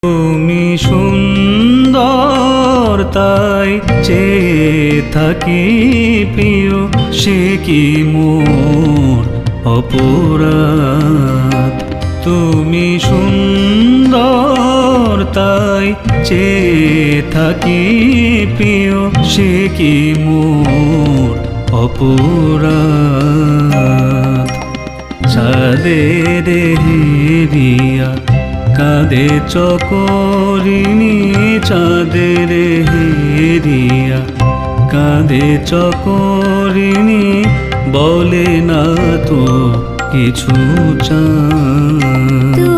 তুমি সুন্দর তাই চেয়ে থাকি প্রিয়, সে কি মোর অপরাধ। তুমি সুন্দর তাই চেয়ে থাকি প্রিয়, সে কি মোর অপরাধ। চাঁদের হেরিয়া কাঁদে চকরিণী, চাঁদের হেরিয়া কাঁদে চকরিণী, বলে না তো কিছু চাঁদ।